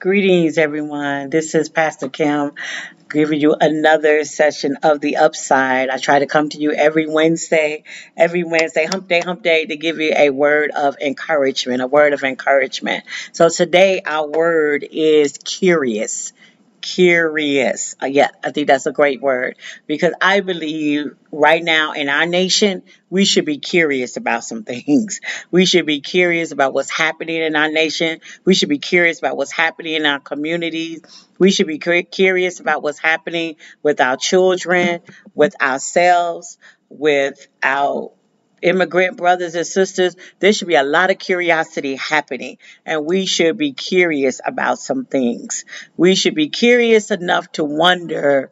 Greetings, everyone. This is Pastor Kim giving you another session of The Upside. I try to come to you every Wednesday, hump day, to give you a word of encouragement, a word of encouragement. So today, our word is curious. Curious. Yeah, I think that's a great word because I believe right now in our nation, we should be curious about some things. We should be curious about what's happening in our nation. We should be curious about what's happening in our communities. We should be curious about what's happening with our children, with ourselves, with our immigrant brothers and sisters. There should be a lot of curiosity happening, and we should be curious about some things. We should be curious enough to wonder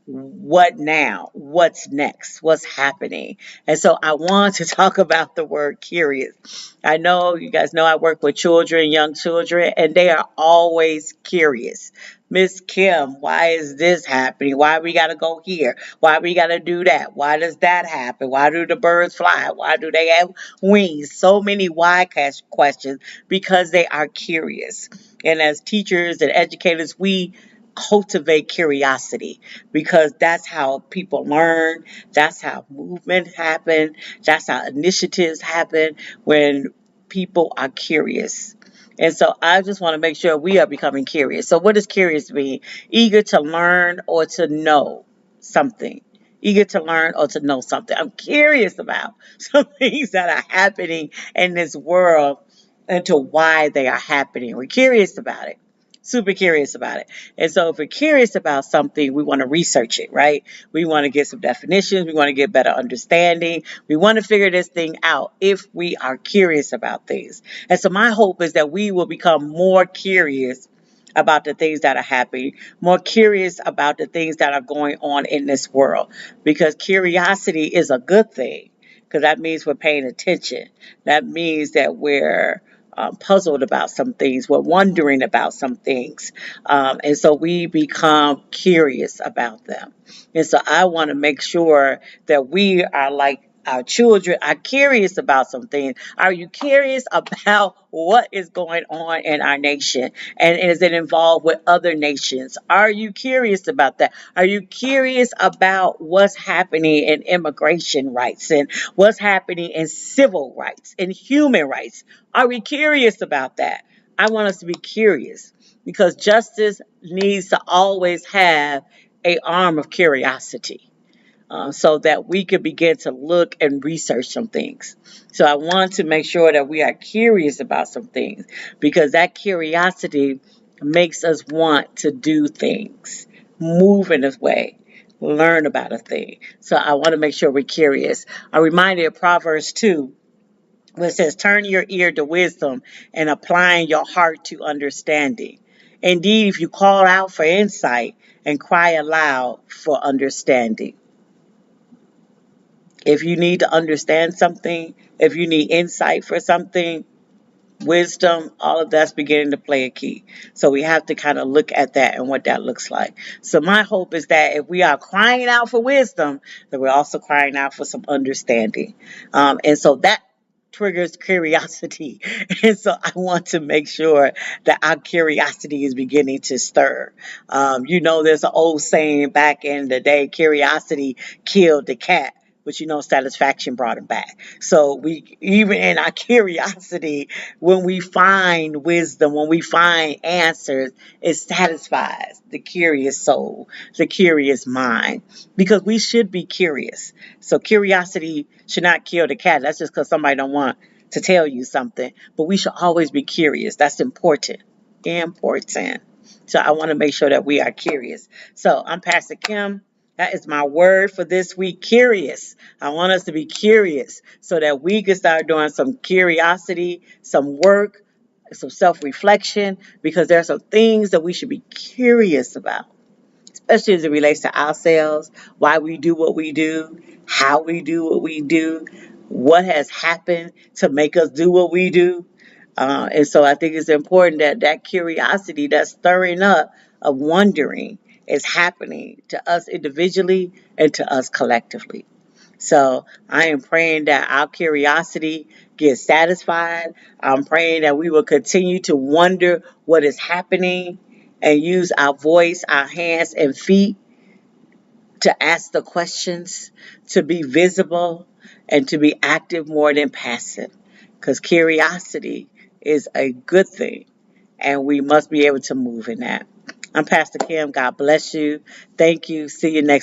what now? What's next? What's happening? And so I want to talk about the word curious. I know you guys know I work with children, young children, and they are always curious. Miss Kim, why is this happening? Why we got to go here? Why we got to do that? Why does that happen? Why do the birds fly? Why do they have wings? So many why questions because they are curious. And as teachers and educators, we cultivate curiosity because that's how people learn, that's how movement happen, that's how initiatives happen when people are curious. And so I just want to make sure we are becoming curious. So what does curious mean? Eager to learn or to know something. Eager to learn or to know something. I'm curious about some things that are happening in this world and to why they are happening. We're curious about it. Super curious about it. And so if we're curious about something, we want to research it, right? We want to get some definitions. We want to get better understanding. We want to figure this thing out if we are curious about things. And so my hope is that we will become more curious about the things that are happening, more curious about the things that are going on in this world, because curiosity is a good thing, because that means we're paying attention. That means that we're puzzled about some things. We're wondering about some things. And so we become curious about them. And so I want to make sure that we are like our children are curious about some things. Are you curious about what is going on in our nation? And is it involved with other nations? Are you curious about that? Are you curious about what's happening in immigration rights and what's happening in civil rights and human rights? Are we curious about that? I want us to be curious because justice needs to always have a arm of curiosity, so that we could begin to look and research some things. So I want to make sure that we are curious about some things because that curiosity makes us want to do things, move in a way, learn about a thing. So I want to make sure we're curious. I'm reminded of Proverbs 2, where it says, turn your ear to wisdom and applying your heart to understanding. Indeed, if you call out for insight and cry aloud for understanding. If you need to understand something, if you need insight for something, wisdom, all of that's beginning to play a key. So we have to kind of look at that and what that looks like. So my hope is that if we are crying out for wisdom, that we're also crying out for some understanding. And so that triggers curiosity. And so I want to make sure that our curiosity is beginning to stir. There's an old saying back in the day, curiosity killed the cat. But satisfaction brought him back. So we, even in our curiosity, when we find wisdom, when we find answers, it satisfies the curious soul, the curious mind, because we should be curious. So curiosity should not kill the cat. That's just because somebody don't want to tell you something. But we should always be curious. That's important. Important. So I want to make sure that we are curious. So I'm Pastor Kim. That is my word for this week, curious. I want us to be curious so that we can start doing some curiosity, some work, some self-reflection, because there are some things that we should be curious about, especially as it relates to ourselves, why we do what we do, how we do what we do, what has happened to make us do what we do. And so I think it's important that that curiosity, that stirring up of wondering, is happening to us individually and to us collectively. So I am praying that our curiosity get satisfied. I'm praying that we will continue to wonder what is happening and use our voice, our hands, and feet to ask the questions, to be visible, and to be active more than passive. Because curiosity is a good thing, and we must be able to move in that. I'm Pastor Kim. God bless you. Thank you. See you next